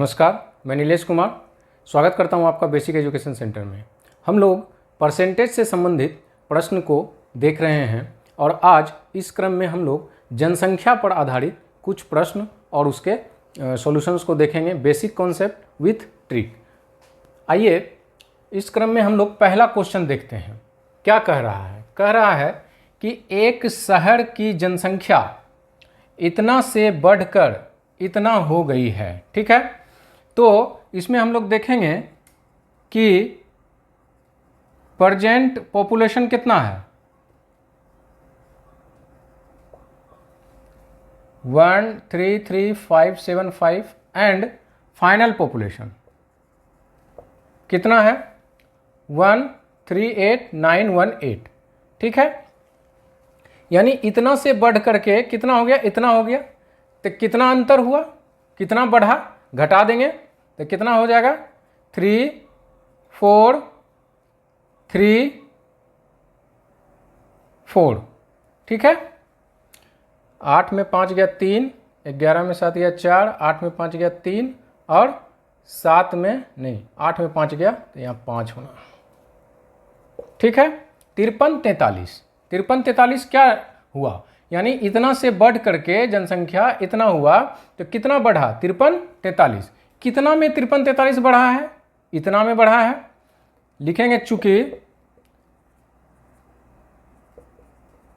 नमस्कार, मैं नीलेश कुमार स्वागत करता हूं आपका बेसिक एजुकेशन सेंटर में। हम लोग परसेंटेज से संबंधित प्रश्न को देख रहे हैं और आज इस क्रम में हम लोग जनसंख्या पर आधारित कुछ प्रश्न और उसके सॉल्यूशंस को देखेंगे, बेसिक कॉन्सेप्ट विथ ट्रिक। आइए इस क्रम में हम लोग पहला क्वेश्चन देखते हैं। क्या कह रहा है? कह रहा है कि एक शहर की जनसंख्या इतना से बढ़कर इतना हो गई है। ठीक है, तो इसमें हम लोग देखेंगे कि प्रेजेंट पॉपुलेशन कितना है, 133,575 एंड फाइनल पॉपुलेशन कितना है, 138,918। ठीक है, यानी इतना से बढ़ करके कितना हो गया, इतना हो गया। तो कितना अंतर हुआ, कितना बढ़ा, घटा देंगे तो कितना हो जाएगा, 3, 4, 3, 4। ठीक है, 8 में 5 गया 3, 11 में 7 गया 4, 8 में 5 गया 3 और 7 में नहीं, 8 में 5 गया तो यहाँ 5 होना। ठीक है, 53, 43। 53, 43 क्या हुआ, यानी इतना से बढ़ करके जनसंख्या इतना हुआ तो कितना बढ़ा, 53, 43। कितना में 53, 43 बढ़ा है, इतना में बढ़ा है। लिखेंगे चूंकि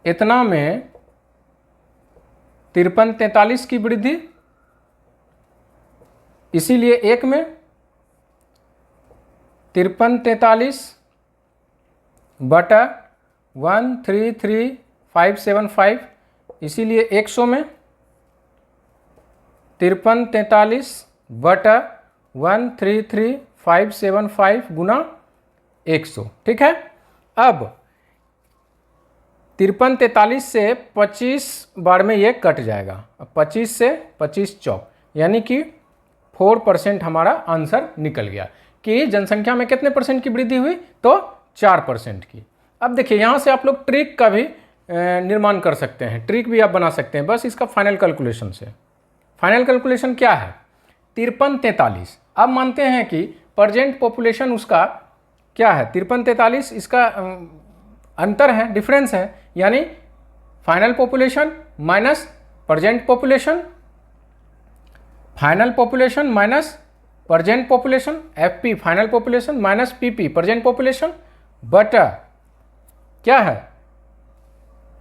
इतना में 53, 43 की वृद्धि, इसीलिए एक में 53, 43 बटा 133,575, इसीलिए 100 में 53, 43 बटा 133,575 गुना 100। ठीक है, अब 53, 43 से 25 बार में ये कट जाएगा। 25 से 25 चौक, यानी कि 4% हमारा आंसर निकल गया कि जनसंख्या में कितने परसेंट की वृद्धि हुई, तो 4% की। अब देखिए यहाँ से आप लोग ट्रिक का भी निर्माण कर सकते हैं, ट्रिक भी आप बना सकते हैं बस इसका फाइनल कैलकुलेशन से। फाइनल कैलकुलेशन क्या है, 53, 43। अब मानते हैं कि प्रेजेंट पॉपुलेशन उसका क्या है, 53, 43 इसका अंतर है, डिफरेंस है, यानी final population minus present population, final population minus present population, FP final population minus PP present population बटा क्या है,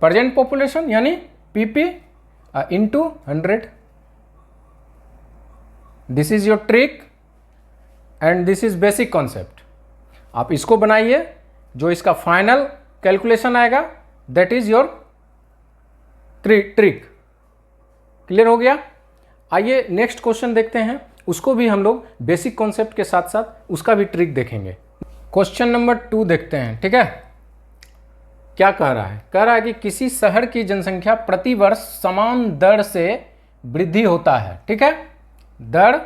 प्रेजेंट पॉपुलेशन यानी PP into 100। This is your trick and this is basic concept. आप इसको बनाइए, जो इसका फाइनल कैलकुलेशन आएगा that is your trick. Clear हो गया? आइए नेक्स्ट क्वेश्चन देखते हैं, उसको भी हम लोग बेसिक कॉन्सेप्ट के साथ साथ उसका भी ट्रिक देखेंगे। क्वेश्चन नंबर 2 देखते हैं। ठीक है, क्या कह रहा है? कह रहा है कि किसी शहर की जनसंख्या प्रति वर्ष समान दर से वृद्धि होता है। ठीक है, दर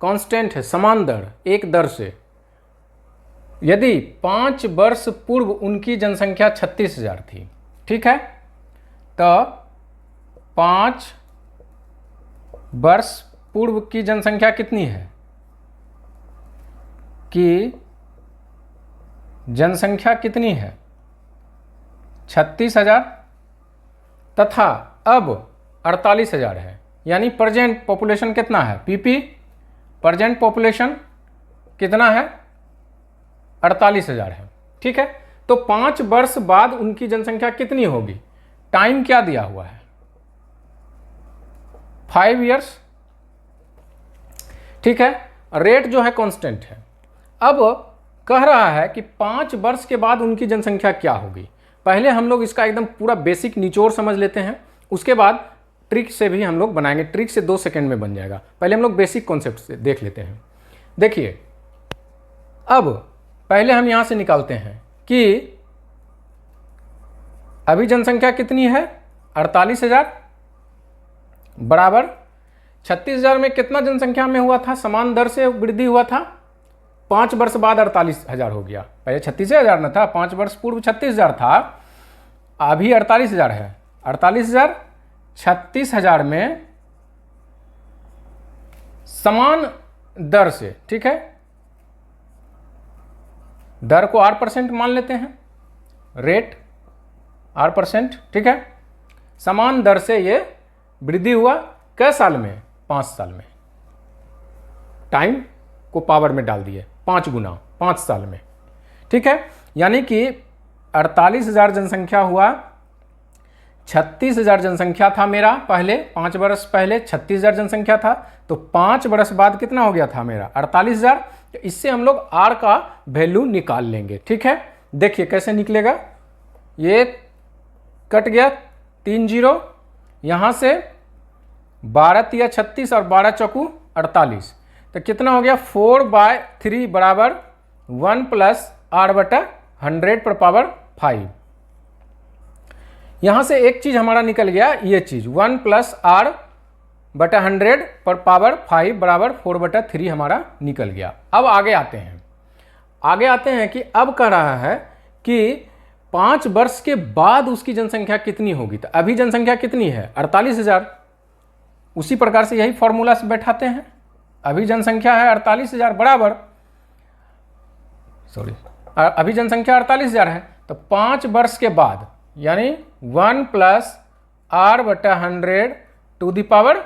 कांस्टेंट है, समान दर, एक दर से। यदि 5 वर्ष पूर्व उनकी जनसंख्या 36,000 थी। ठीक है, तो 5 वर्ष पूर्व की जनसंख्या कितनी है, कि जनसंख्या कितनी है, 36,000 तथा अब 48,000 है, यानी प्रेजेंट पॉपुलेशन कितना है, पीपी प्रेजेंट पॉपुलेशन कितना है, 48,000 है। ठीक है, तो 5 वर्ष बाद उनकी जनसंख्या कितनी होगी, टाइम क्या दिया हुआ है, 5 इयर्स। ठीक है, रेट जो है कांस्टेंट है। अब कह रहा है कि 5 वर्ष के बाद उनकी जनसंख्या क्या होगी। पहले हम लोग इसका एकदम पूरा बेसिक निचोड़ समझ लेते हैं, उसके बाद ट्रिक से भी हम लोग बनाएंगे। ट्रिक से 2 सेकंड में बन जाएगा, पहले हम लोग बेसिक कॉन्सेप्ट से देख लेते हैं। देखिए, अब पहले हम यहां से निकालते हैं कि अभी जनसंख्या कितनी है, 48,000 बराबर 36,000 में कितना जनसंख्या में हुआ था, समान दर से वृद्धि हुआ था, 5 वर्ष बाद 48,000 हो गया। पहले 36,000 न था, 5 वर्ष पूर्व 36,000 था, अभी 48,000 है। 48,000 36,000 में समान दर से, ठीक है, दर को R% मान लेते हैं, रेट R%, ठीक है। समान दर से ये वृद्धि हुआ, कै साल में? 5 साल में। टाइम को पावर में डाल दिए, 5 गुना 5 साल में, ठीक है। यानी कि 48,000 जनसंख्या हुआ, 36,000 जनसंख्या था मेरा पहले, 5 वर्ष पहले 36,000 जनसंख्या था, तो 5 वर्ष बाद कितना हो गया था मेरा? 48,000। तो इससे हम लोग R का वैल्यू निकाल लेंगे, ठीक है। देखिए कैसे निकलेगा, ये कट गया 3 जीरो, यहाँ से 12 तिया 36 और 12 चौकू 48, तो कितना हो गया? 4/3 बराबर 1 प्लस R/100 पर पावर 5। यहाँ से एक चीज़ हमारा निकल गया, ये चीज़ 1 प्लस R/100 पर पावर 5 बराबर 4/3 हमारा निकल गया। अब आगे आते हैं कि अब कह रहा है कि 5 वर्ष के बाद उसकी जनसंख्या कितनी होगी। तो अभी जनसंख्या कितनी है? 48,000। उसी प्रकार से यही फॉर्मूला से बैठाते हैं, अभी जनसंख्या है 48,000 बराबर, अभी जनसंख्या 48,000 है, तो 5 वर्ष के बाद यानी 1 plus R/100 to the power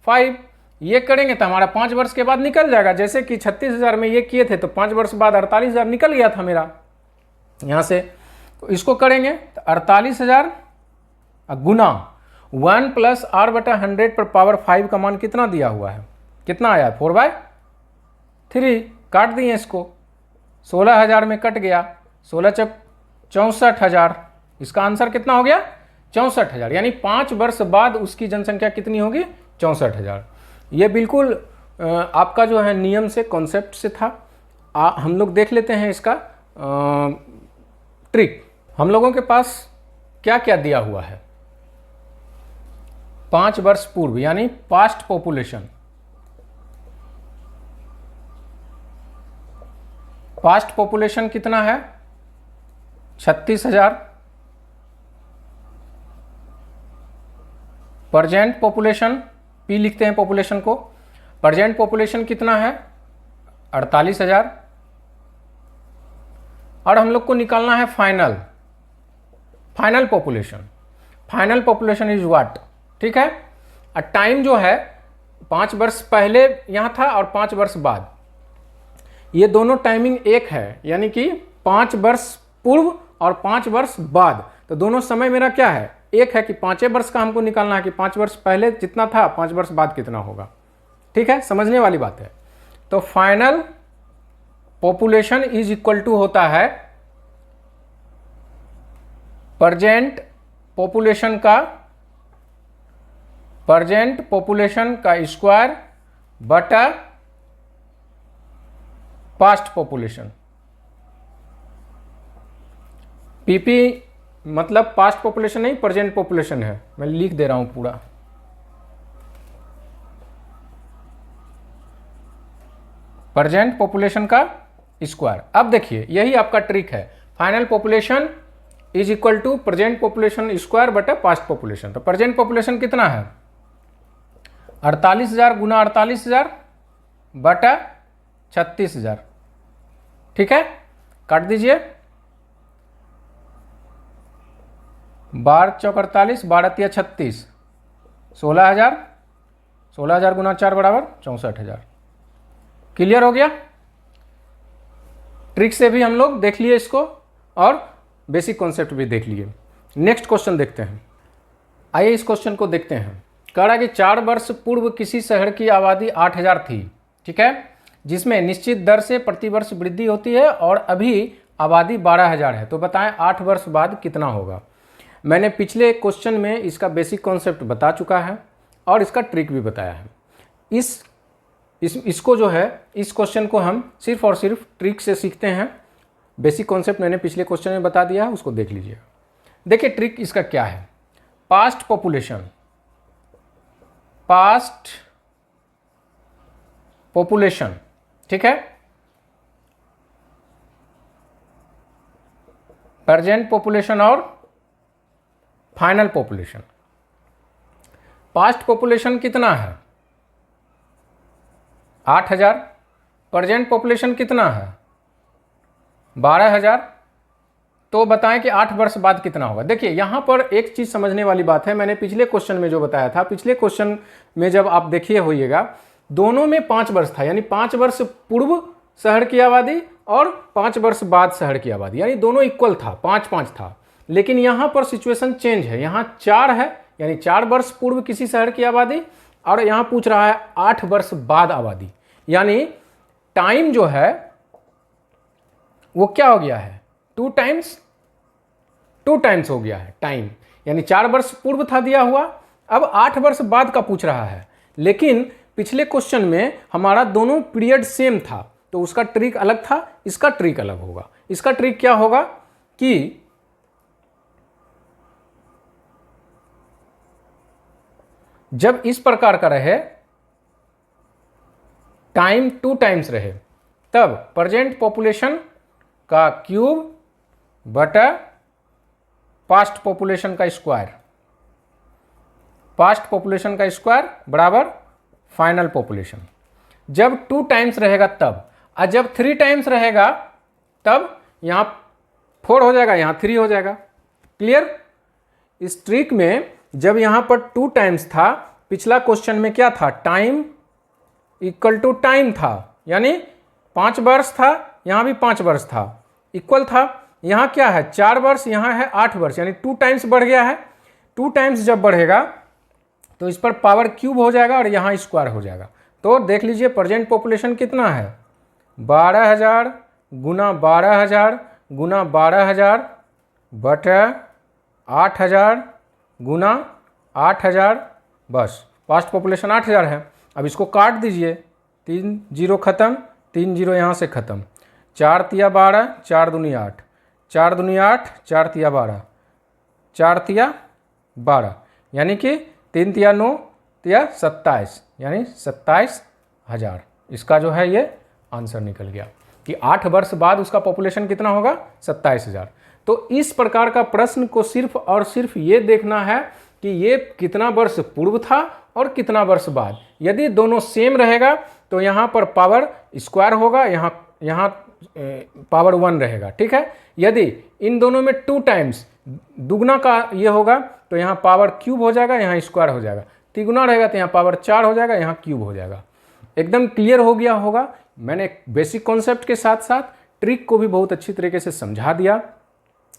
5, ये करेंगे तो हमारा 5 वर्ष के बाद निकल जाएगा। जैसे कि 36,000 में ये किए थे, तो 5 वर्ष बाद 48,000 निकल गया था मेरा यहाँ से। तो इसको करेंगे तो 48,000 गुना 1 प्लस R/100 पर पावर 5 का मान कितना दिया हुआ है? कितना आया? 4/3। काट दिए इसको, 16,000 में कट गया, 16 चक 64,000। इसका आंसर कितना हो गया? 64,000। यानी 5 वर्ष बाद उसकी जनसंख्या कितनी होगी? 64,000। ये बिल्कुल आपका जो है नियम से, कॉन्सेप्ट से था। हम लोग देख लेते हैं इसका ट्रिक। हम लोगों के पास क्या क्या दिया हुआ है? 5 वर्ष पूर्व यानी पास्ट पॉपुलेशन। पास्ट पॉपुलेशन कितना है? 36,000। प्रेजेंट पॉपुलेशन, P लिखते हैं पॉपुलेशन को, प्रेजेंट पॉपुलेशन कितना है? 48,000। और हम लोग को निकालना है final population. Final population is what, ठीक है। और टाइम जो है 5 वर्ष पहले यहाँ था और 5 वर्ष बाद, ये दोनों टाइमिंग एक है, यानी कि 5 वर्ष पूर्व और 5 वर्ष बाद, तो दोनों समय मेरा क्या है? एक है कि 5 वर्ष का हमको निकालना है कि 5 वर्ष पहले जितना था 5 वर्ष बाद कितना होगा, ठीक है। समझने वाली बात है। तो final population is equal to होता है प्रेजेंट पॉपुलेशन का स्क्वायर बटा पास्ट पॉपुलेशन। पीपी मतलब पास्ट पॉपुलेशन नहीं, प्रेजेंट पॉपुलेशन है, मैं लिख दे रहा हूं पूरा। प्रेजेंट पॉपुलेशन का स्क्वायर। अब देखिए यही आपका ट्रिक है, final population is equal to present population square बटा पास्ट पॉपुलेशन। तो प्रेजेंट पॉपुलेशन कितना है? 48,000 गुना 48,000 बटा 36,000, ठीक है। काट दीजिए, 12 चौक 48, 12 तिया 36, 16,000, 16,000 गुना 4 बराबर 64,000। क्लियर हो गया? ट्रिक से भी हम लोग देख लिए इसको और बेसिक कॉन्सेप्ट भी देख लिए। नेक्स्ट क्वेश्चन देखते हैं। आइए इस क्वेश्चन को देखते हैं। कह रहा है कि 4 वर्ष पूर्व किसी शहर की आबादी 8,000 थी, ठीक है, जिसमें निश्चित दर से प्रति वर्ष वृद्धि होती है और अभी आबादी 12,000 है। तो बताएं 8 वर्ष बाद कितना होगा। मैंने पिछले क्वेश्चन में इसका बेसिक कॉन्सेप्ट बता चुका है और इसका ट्रिक भी बताया है। इसको जो है, इस क्वेश्चन को हम सिर्फ और सिर्फ ट्रिक से सीखते हैं। बेसिक कॉन्सेप्ट मैंने पिछले क्वेश्चन में बता दिया है, उसको देख लीजिए। देखिए ट्रिक इसका क्या है। पास्ट पॉपुलेशन, ठीक है, प्रेजेंट पॉपुलेशन और फाइनल पॉपुलेशन। पास्ट पॉपुलेशन कितना है? 8,000, प्रेजेंट पॉपुलेशन कितना है 12,000। तो बताएं कि 8 वर्ष बाद कितना होगा। देखिए यहाँ पर एक चीज़ समझने वाली बात है, मैंने पिछले क्वेश्चन में जो बताया था, पिछले क्वेश्चन में जब आप देखिए होइएगा दोनों में 5 वर्ष था, यानी 5 वर्ष पूर्व शहर की आबादी और 5 वर्ष बाद शहर की आबादी, यानी दोनों इक्वल था, 5-5 था। लेकिन यहाँ पर सिचुएशन चेंज है, यहाँ 4 है, यानी 4 वर्ष पूर्व किसी शहर की आबादी, और यहाँ पूछ रहा है 8 वर्ष बाद आबादी, यानी टाइम जो है वो क्या हो गया है 2 टाइम्स हो गया है टाइम, यानी 4 वर्ष पूर्व था दिया हुआ, अब 8 वर्ष बाद का पूछ रहा है। लेकिन पिछले क्वेश्चन में हमारा दोनों पीरियड सेम था, तो उसका ट्रिक अलग था, इसका ट्रिक अलग होगा। इसका ट्रिक क्या होगा कि जब इस प्रकार का रहे, टाइम 2 टाइम्स रहे, तब प्रेजेंट पॉपुलेशन का क्यूब बटा पास्ट पॉपुलेशन का स्क्वायर, पास्ट पॉपुलेशन का स्क्वायर बराबर फाइनल पॉपुलेशन। जब 2 टाइम्स रहेगा तब, और जब 3 टाइम्स रहेगा तब यहाँ 4 हो जाएगा, यहाँ 3 हो जाएगा। क्लियर? इस ट्रिक में जब यहाँ पर 2 टाइम्स था, पिछला क्वेश्चन में क्या था, टाइम इक्वल टू टाइम था, यानी 5 वर्ष था, यहाँ भी 5 वर्ष था, इक्वल था। यहाँ क्या है 4 वर्ष, यहाँ है 8 वर्ष, यानी 2 टाइम्स बढ़ गया है। 2 टाइम्स जब बढ़ेगा तो इस पर पावर क्यूब हो जाएगा और यहाँ स्क्वायर हो जाएगा। तो देख लीजिए प्रेजेंट पॉपुलेशन कितना है 12,000 गुना 12,000 गुना 12,000 बटा 8,000 गुना 8,000, बस पास्ट पॉपुलेशन 8,000 है। अब इसको काट दीजिए, 3 जीरो खत्म, 3 जीरो यहाँ से खत्म, 4 तिया 12, 4 दूनी 8, 4 दूनी 8, 4 तिया 12, 4 तिया 12, यानी कि 3 तिया 9 तिया 27, यानी 27,000। इसका जो है ये आंसर निकल गया कि 8 वर्ष बाद उसका पॉपुलेशन कितना होगा 27,000। तो इस प्रकार का प्रश्न को सिर्फ और सिर्फ ये देखना है कि ये कितना वर्ष पूर्व था और कितना वर्ष बाद। यदि दोनों सेम रहेगा तो यहाँ पर पावर स्क्वायर होगा, यहाँ पावर 1 रहेगा, ठीक है। यदि इन दोनों में 2 टाइम्स दुगना का ये होगा तो यहाँ पावर क्यूब हो जाएगा, यहाँ स्क्वायर हो जाएगा। तिगुना रहेगा तो यहाँ पावर 4 हो जाएगा, यहाँ क्यूब हो जाएगा। एकदम क्लियर हो गया होगा। मैंने बेसिक कॉन्सेप्ट के साथ साथ ट्रिक को भी बहुत अच्छी तरीके से समझा दिया।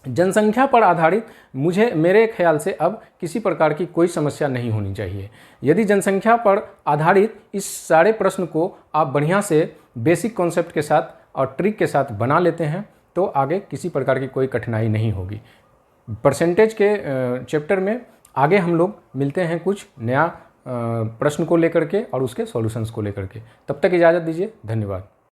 जनसंख्या पर आधारित मेरे ख्याल से अब किसी प्रकार की कोई समस्या नहीं होनी चाहिए। यदि जनसंख्या पर आधारित इस सारे प्रश्न को आप बढ़िया से बेसिक कॉन्सेप्ट के साथ और ट्रिक के साथ बना लेते हैं तो आगे किसी प्रकार की कोई कठिनाई नहीं होगी। परसेंटेज के चैप्टर में आगे हम लोग मिलते हैं कुछ नया प्रश्न को लेकर के और उसके सॉल्यूशंस को लेकर के। तब तक इजाज़त दीजिए, धन्यवाद।